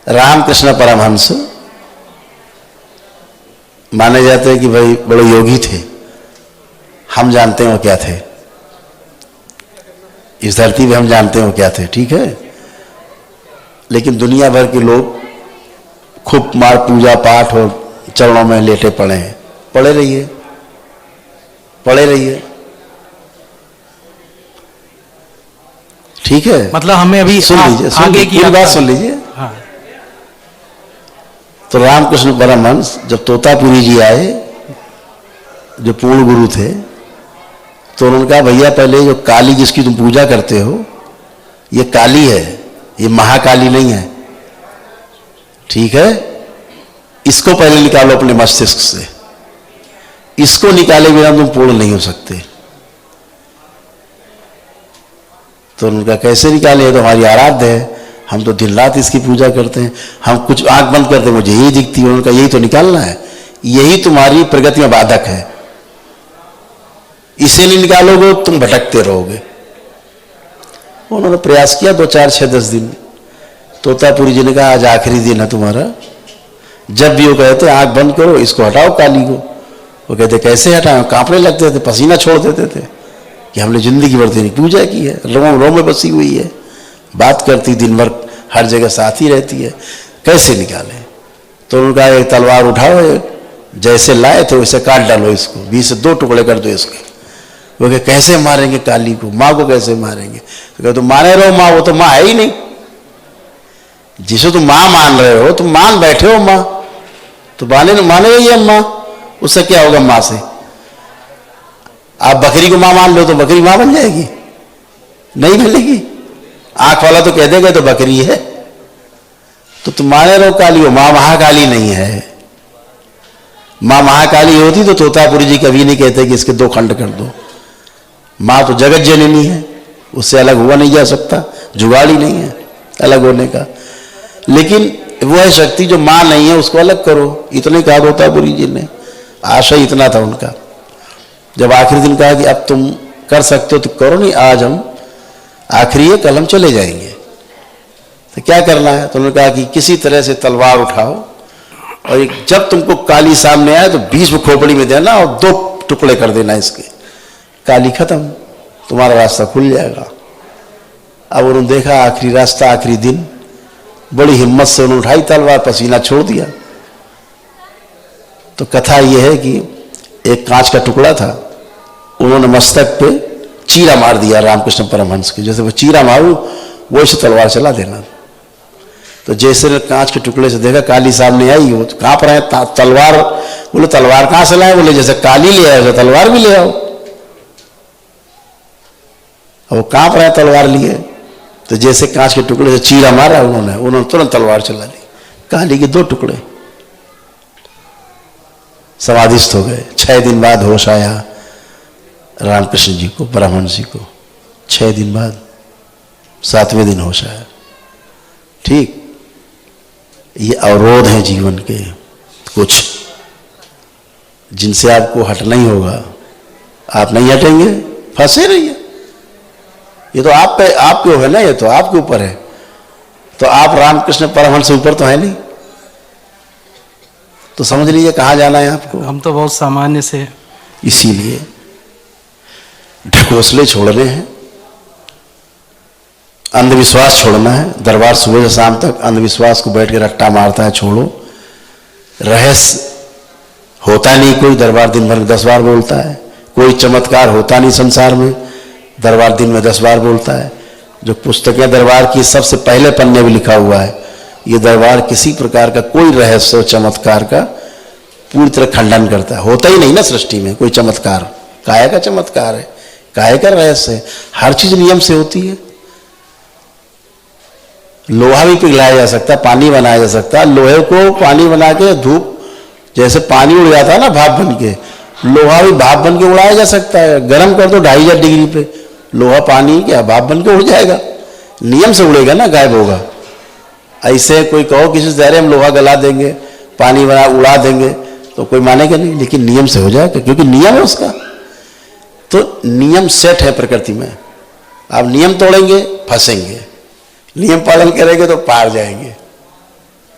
रामकृष्ण परमहंस माने जाते हैं कि भाई बड़े योगी थे। हम जानते हैं वो क्या थे, इस धरती पे हम जानते हैं वो क्या थे, ठीक है। लेकिन दुनिया भर के लोग खूब मार पूजा पाठ और चरणों में लेटे पड़े हैं। पड़े रहिए, पड़े रहिए, ठीक है। मतलब हमें अभी सुन लीजिए, आगे की बात सुन लीजिए। हाँ। तो रामकृष्ण परमहंस जब तोतापुरी जी आए, जो पूर्ण गुरु थे, तो उन्होंने कहा भैया पहले जो काली जिसकी तुम पूजा करते हो, ये काली है, ये महाकाली नहीं है, ठीक है। इसको पहले निकालो अपने मस्तिष्क से, इसको निकाले बिना तुम पूर्ण नहीं हो सकते। तो उनका कैसे निकाले, तो हमारी आराध्य है, हम तो दिन रात इसकी पूजा करते हैं, हम कुछ आंख बंद करते हैं मुझे यही दिखती है। उनका यही तो निकालना है, यही तुम्हारी प्रगति में बाधक है, इसे नहीं निकालोगे तुम भटकते रहोगे। उन्होंने प्रयास किया 2, 4, 6, 10 दिन। तोतापुरी जी ने कहा आज आखिरी दिन है तुम्हारा। जब भी वो कहते आंख बंद करो, इसको हटाओ काली को, वो कहते कैसे हटाओ, कांपने लगते थे, पसीना छोड़ देते थे कि हमने जिंदगी भर तेरी पूजा की है, रोम रोम में बसी हुई है, बात करती दिन भर, हर जगह साथ ही रहती है, कैसे निकाले। तो उनका एक तलवार उठाओ, जैसे लाए थे वैसे काट डालो इसको, 20 से 2 टुकड़े कर दो इसके। वो कहे कैसे मारेंगे काली को, माँ को कैसे मारेंगे। तो कहे तुम माने रहो माँ, वो तो माँ है ही नहीं, जिसे तुम माँ मान रहे हो, तुम मान बैठे हो माँ, तो माने ही हम माँ, उससे क्या होगा माँ से। आप बकरी को माँ मान लो तो बकरी माँ बन जाएगी, नहीं बनेगी। आंख वाला तो कह देगा तो बकरी है, तो तुम माने रहो काली हो, माँ महाकाली नहीं है। माँ महाकाली होती तो तोतापुरी जी कभी नहीं कहते कि इसके 2 खंड कर दो। माँ तो जगत जननी है, उससे अलग हुआ नहीं जा सकता, जुगाड़ ही नहीं है अलग होने का। लेकिन वो है शक्ति जो माँ नहीं है, उसको अलग करो, इतने कहा तोतापुरी जी ने। आशय इतना था उनका। जब आखिरी दिन कहा कि अब तुम कर सकते हो तो करो, नहीं आज हम आखिरी है, कल हम चले जाएंगे, तो क्या करना है। तो उन्होंने कहा कि किसी तरह से तलवार उठाओ और जब तुमको काली सामने आए तो 20 में खोपड़ी में देना और 2 टुकड़े कर देना इसके, काली खत्म, तुम्हारा रास्ता खुल जाएगा। अब उन्होंने देखा आखिरी रास्ता, आखिरी दिन, बड़ी हिम्मत से उन्होंने उठाई तलवार, पसीना छोड़ दिया। तो कथा यह है कि एक कांच का टुकड़ा था, उन्होंने मस्तक पे चीरा मार दिया रामकृष्ण परमहंस के, जैसे वो चीरा मारू वो इसे तलवार चला देना। तो जैसे कांच के टुकड़े से देखा काली सामने आई, वो तो कांप रहे हैं, तलवार, बोले तलवार कहां से लाए, बोले जैसे काली ले आए तो तलवार भी ले आओ। अब वो कांप रहे हैं तलवार लिए, तो जैसे कांच के टुकड़े से चीरा मारा उन्होंने तुरंत तलवार चला ली, काली के 2 टुकड़े। समाधिस्थ हो गए। 6 दिन बाद होश आया रामकृष्ण जी को, परमहंस जी को, 6 दिन बाद, 7वें दिन होश आया। ठीक, ये अवरोध है जीवन के कुछ, जिनसे आपको हटना ही होगा। आप नहीं हटेंगे, फंसे रहिए। ये तो आप पे, आपके है ना, ये तो आपके ऊपर है। तो आप रामकृष्ण परमहंस से ऊपर तो है नहीं, तो समझ लीजिए कहाँ जाना है आपको। हम तो बहुत सामान्य से, इसीलिए ढकोसले छोड़ने हैं, अंधविश्वास छोड़ना है। दरबार सुबह से शाम तक अंधविश्वास को बैठ के रट्टा मारता है, छोड़ो। रहस्य होता नहीं कोई, दरबार दिन भर में 10 बार बोलता है। कोई चमत्कार होता नहीं संसार में, दरबार दिन में 10 बार बोलता है। जो पुस्तकें दरबार की सबसे पहले पन्ने में लिखा हुआ है, ये दरबार किसी प्रकार का कोई रहस्य चमत्कार का पूरी तरह खंडन करता है। होता ही नहीं ना सृष्टि में कोई चमत्कार, काहे का चमत्कार है, काहे का रहस्य है। हर चीज नियम से होती है। लोहा भी पिघलाया जा सकता है, पानी बनाया जा सकता है। लोहे को पानी बना के, धूप जैसे पानी उड़ जाता है ना भाप बन के, लोहा भी भाप बन के उड़ाया जा सकता है। गर्म कर दो 2500 डिग्री पे, लोहा पानी क्या भाप बन के उड़ जाएगा, नियम से उड़ेगा ना, गायब होगा। ऐसे कोई कहो किसी से हम लोहा गला देंगे, पानी बना उड़ा देंगे, तो कोई मानेगा नहीं, लेकिन नियम से हो जाएगा, क्योंकि नियम है उसका। तो नियम सेट है प्रकृति में। आप नियम तोड़ेंगे फंसेंगे, नियम पालन करेंगे तो पार जाएंगे।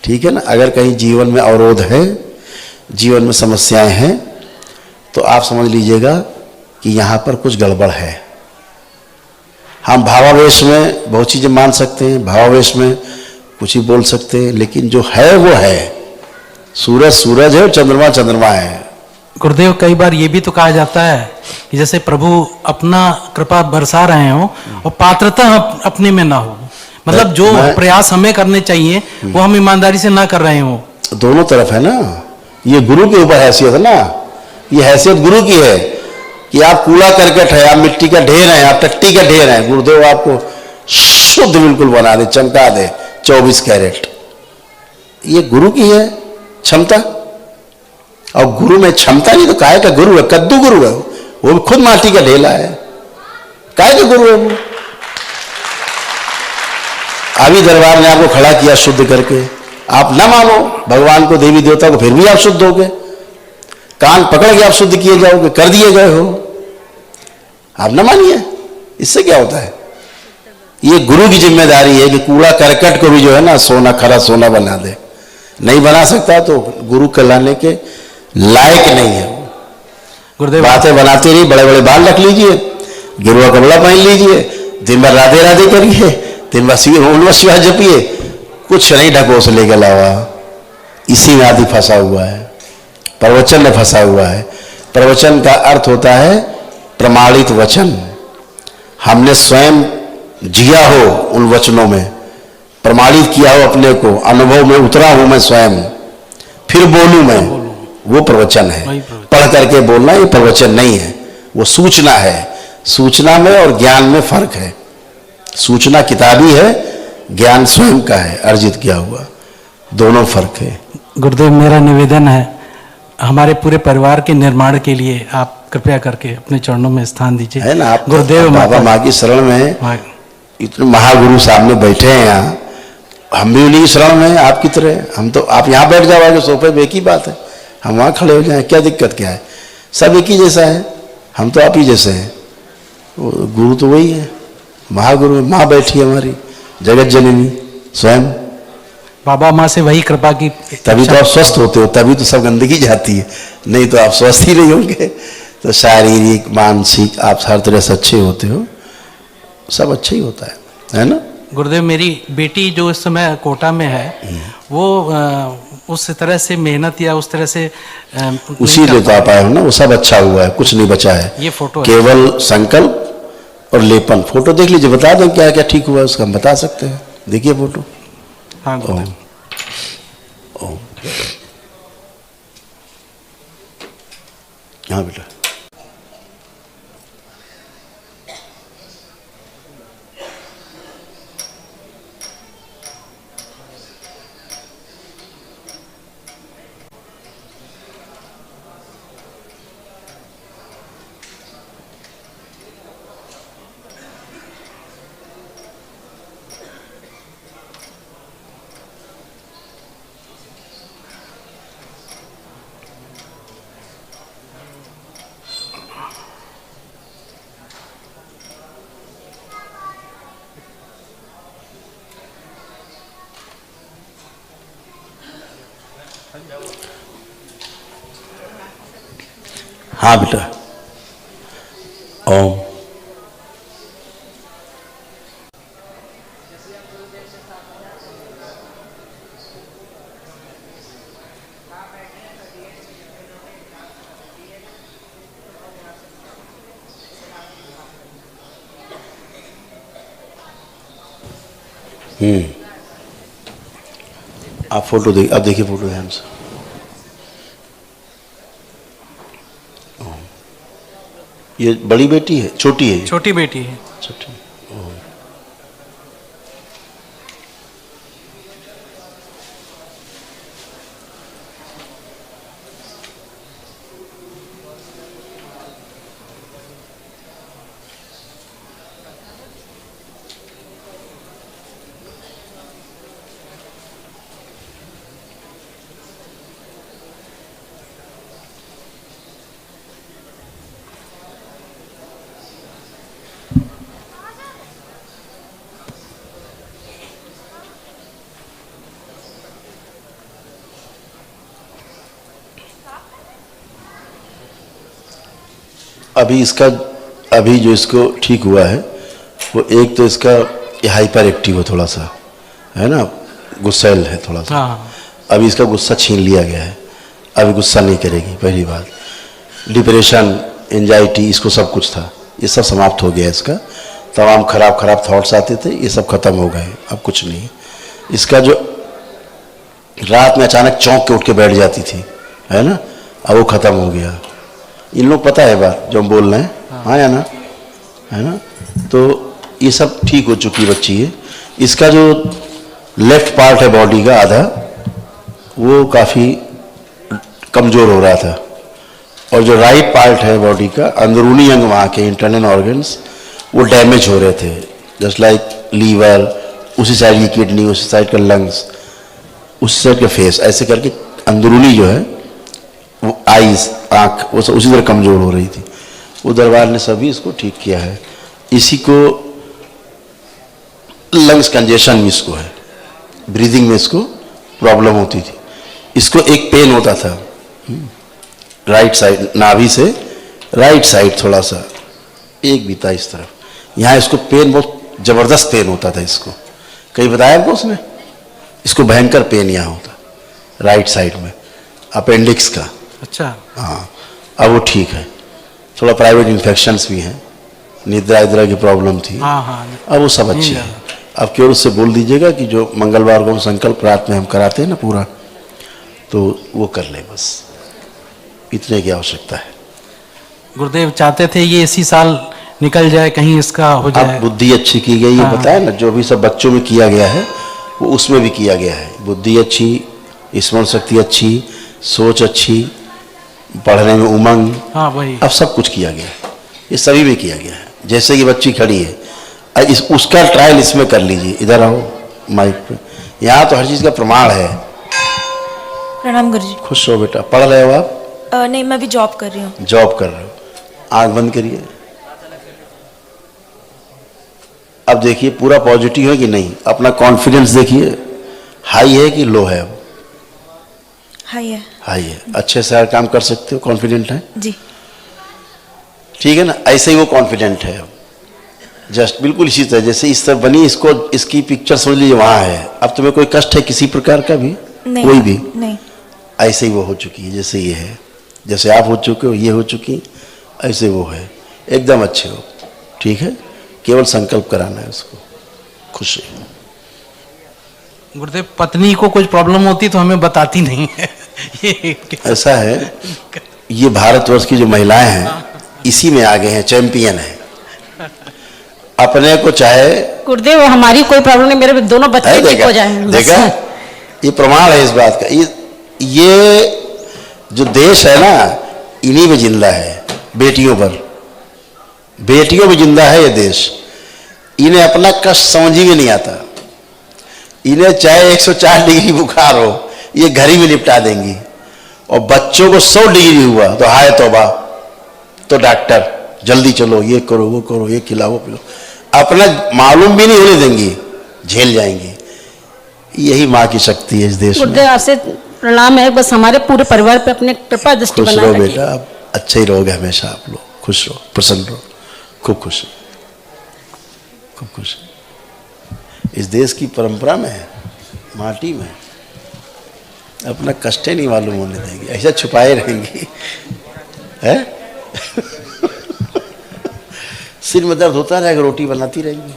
ठीक है ना। अगर कहीं जीवन में अवरोध है, जीवन में समस्याएं हैं, तो आप समझ लीजिएगा कि यहां पर कुछ गड़बड़ है। हम भावावेश में बहुत चीजें मान सकते हैं, भावावेश में कुछ ही बोल सकते हैं, लेकिन जो है वो है। सूरज सूरज है और चंद्रमा चंद्रमा है। गुरुदेव, कई बार ये भी तो कहा जाता है कि जैसे प्रभु अपना कृपा बरसा रहे हो और पात्रता अपने में ना हो, मतलब जो प्रयास हमें करने चाहिए वो हम ईमानदारी से ना कर रहे हो। दोनों तरफ है ना। ये गुरु के ऊपर हैसियत है ना, ये हैसियत गुरु की है कि आप कूड़ा करकट है, आप मिट्टी का ढेर है, आप टट्टी का ढेर है, गुरुदेव आपको शुद्ध बिल्कुल बना दे, चमका दे 24 कैरेट। ये गुरु की है क्षमता। और गुरु में क्षमता नहीं तो काहे का गुरु है? कद्दू गुरु है, वो भी खुद माटी का ढेला है, काहे का गुरु है वो? अभी दरबार ने आपको खड़ा किया शुद्ध करके, आप ना मानो भगवान को, देवी देवता को, फिर भी आप शुद्ध होगे। कान पकड़ के आप शुद्ध किए जाओगे, कर दिए गए हो, आप ना मानिए। इससे क्या होता है? ये गुरु की जिम्मेदारी है कि कूड़ा करकट को भी जो है ना सोना, खरा सोना बना दे। नहीं बना सकता तो गुरु कहलाने के लायक नहीं है। गुरुदेव, बातें बनाते रहिए, बड़े बड़े बाल रख लीजिए, गिरुआ कपड़ा पहन लीजिए, दिन भर राधे राधे करिए, दिन भर ओम नमः शिवाय जपिए, कुछ नहीं ढकोस लेके अलावा। इसी में आदि फंसा हुआ है, प्रवचन में फंसा हुआ है। प्रवचन का अर्थ होता है प्रमाणित वचन। हमने स्वयं जिया हो उन वचनों में, प्रमाणित किया हो अपने को, अनुभव में उतरा हूं मैं स्वयं, फिर बोलूं मैं, वो प्रवचन है। पढ़ करके बोलना ये प्रवचन नहीं है, वो सूचना है। सूचना में और ज्ञान में फर्क है। सूचना किताबी है, ज्ञान स्वयं का है, अर्जित किया हुआ, दोनों फर्क है। गुरुदेव, मेरा निवेदन है हमारे पूरे परिवार के निर्माण के लिए आप कृपया करके अपने चरणों में स्थान दीजिए। है ना, आप गुरुदेव बाबा माँ की शरण में इतने महागुरु सामने बैठे हैं यहाँ, हम भी उन्हीं की शरण में हैं आपकी तरह। हम तो, आप यहाँ बैठ जाओगे सोफे पे, एक ही बात है, हम वहाँ खड़े हो जाएं, क्या दिक्कत क्या है? सब एक ही जैसा है, हम तो आप ही जैसे हैं। गुरु तो वही है, महागुरु माँ बैठी है हमारी जगत जननी स्वयं। बाबा माँ से वही कृपा की, तभी तो आप स्वस्थ होते हो, तभी तो सब गंदगी जाती है, नहीं तो आप स्वस्थ ही नहीं होंगे। तो शारीरिक मानसिक आप हर तरह से अच्छे होते हो, सब अच्छा ही होता है ना। गुरुदेव, मेरी बेटी जो इस समय कोटा में है, वो उस तरह से मेहनत या उस तरह से उसी लिए तो आप आए हो ना, वो सब अच्छा हुआ है, कुछ नहीं बचा है। ये फोटो केवल संकल्प और लेपन। फोटो देख लीजिए, बता दें क्या क्या ठीक हुआ है उसका, हम बता सकते हैं। देखिए फोटो। हाँ गुरुदेव। हाँ बेटा, हाँ बेटा, ओम। आप फोटो देखिए, अब देखिए फोटो ध्यान से। ये बड़ी बेटी है, छोटी है? छोटी बेटी है। छोटी। अभी इसका, अभी जो इसको ठीक हुआ है वो एक तो इसका हाइपर एक्टिव है थोड़ा सा, है ना, गुस्सैल है थोड़ा सा। हाँ। अभी इसका गुस्सा छीन लिया गया है, अभी गुस्सा नहीं करेगी, पहली बात। डिप्रेशन, एंजाइटी, इसको सब कुछ था, ये सब समाप्त हो गया इसका। तमाम खराब खराब थॉट्स आते थे, ये सब खत्म हो गए, अब कुछ नहीं। इसका जो रात में अचानक चौंक के उठ के बैठ जाती थी, है ना, अब वो खत्म हो गया। इन लोग पता है बात जो हम बोल रहे हैं, हाँ या ना, है ना। तो ये सब ठीक हो चुकी बच्ची है। इसका जो लेफ्ट पार्ट है बॉडी का आधा, वो काफ़ी कमज़ोर हो रहा था, और जो राइट पार्ट है बॉडी का, अंदरूनी अंग वहाँ के इंटरनल ऑर्गन्स, वो डैमेज हो रहे थे, जस्ट लाइक लीवर, उसी साइड की किडनी, उसी साइड का लंग्स, उसी साइड का फेस, ऐसे करके अंदरूनी जो है वो आईज, आँख, वो सब उसी तरह कमज़ोर हो रही थी। वो दरबार ने सभी इसको ठीक किया है। इसी को लंग्स कंजेशन में इसको है, ब्रीदिंग में इसको प्रॉब्लम होती थी। इसको एक पेन होता था राइट साइड, नाभि से राइट साइड थोड़ा सा एक भी था इस तरफ, यहाँ इसको पेन, बहुत ज़बरदस्त पेन होता था इसको। कहीं बताया आपको उसने, इसको भयंकर पेन यहाँ होता राइट साइड में, अपेंडिक्स का। अच्छा। हाँ, अब वो ठीक है। थोड़ा प्राइवेट इन्फेक्शंस भी हैं, निद्रा इद्रा की प्रॉब्लम थी, हाँ हाँ। अब वो सब अच्छे हैं। अब केवल उससे बोल दीजिएगा कि जो मंगलवार को हम संकल्प रात में हम कराते हैं ना पूरा, तो वो कर ले, बस इतने की आवश्यकता है। गुरुदेव चाहते थे ये इसी साल निकल जाए, कहीं इसका हो जाए। अब बुद्धि अच्छी की गई है, बताया ना, जो भी सब बच्चों में किया गया है वो उसमें भी किया गया है। बुद्धि अच्छी, स्मरण शक्ति अच्छी, सोच अच्छी, पढ़ने में उमंग, हाँ वही, अब सब कुछ किया गया है, ये सभी में किया गया है। जैसे कि बच्ची खड़ी है, उसका ट्रायल इसमें कर लीजिए। इधर आओ माइक पे, यहाँ तो हर चीज़ का प्रमाण है। प्रणाम गुरुजी। खुश हो बेटा। पढ़ रहे हो आप? नहीं, मैं अभी जॉब कर रही हूँ। जॉब कर रहे हो, आंख बंद करिए। अब देखिए पूरा पॉजिटिव है कि नहीं, अपना कॉन्फिडेंस देखिए, हाई है कि लो है? अब हाई है। हाई है, अच्छे से हर काम कर सकते हो, कॉन्फिडेंट है जी। ठीक है ना। ऐसे ही वो कॉन्फिडेंट है, अब जस्ट बिल्कुल इसी तरह जैसे इस तरह बनी, इसको, इसकी पिक्चर समझ लीजिए वहाँ है। अब तुम्हें कोई कष्ट है किसी प्रकार का भी? नहीं, कोई भी नहीं। ऐसे ही वो हो चुकी है, जैसे ये है, जैसे आप हो चुके हो, ये हो चुकी, ऐसे वो है, एकदम अच्छे हो। ठीक है, केवल संकल्प कराना है उसको, खुश है। गुरुदेव पत्नी को कुछ प्रॉब्लम होती तो हमें बताती नहीं है। ये ऐसा है, ये भारतवर्ष की जो महिलाएं हैं इसी में आगे हैं, चैंपियन है। अपने को चाहे गुरुदेव हमारी कोई प्रॉब्लम नहीं, मेरे दोनों बच्चे ठीक हो जाएंगे। देखा, ये प्रमाण है इस बात का। ये जो देश है ना, इन्हीं में जिंदा है, बेटियों पर, बेटियों में जिंदा है ये देश। इन्हें अपना कष्ट समझ ही नहीं आता। इन्हें चाहे 104 डिग्री बुखार हो, ये घर ही में निपटा देंगी। और बच्चों को 100 डिग्री हुआ तो हाय तौबा, तो डॉक्टर जल्दी चलो, ये करो, वो करो, ये खिलाओ, वो पिलाओ, अपना मालूम भी नहीं होने देंगी, झेल जाएंगी। यही माँ की शक्ति है इस देश में। गुरुदेव आपसे प्रणाम है, बस हमारे पूरे परिवार पे अपने कृपा दृष्टि खुश बनाए रहो रखिए। बेटा, आप अच्छे ही रहोगे हमेशा। आप लोग खुश रहो, प्रसन्न रहो, खूब खुश, खूब खुश। इस देश की परंपरा में है, माटी में अपना कष्ट नहीं मालूम होने देंगे, ऐसा छुपाए रहेंगी है। सिर में दर्द होता रहेगा, रोटी बनाती रहेंगी।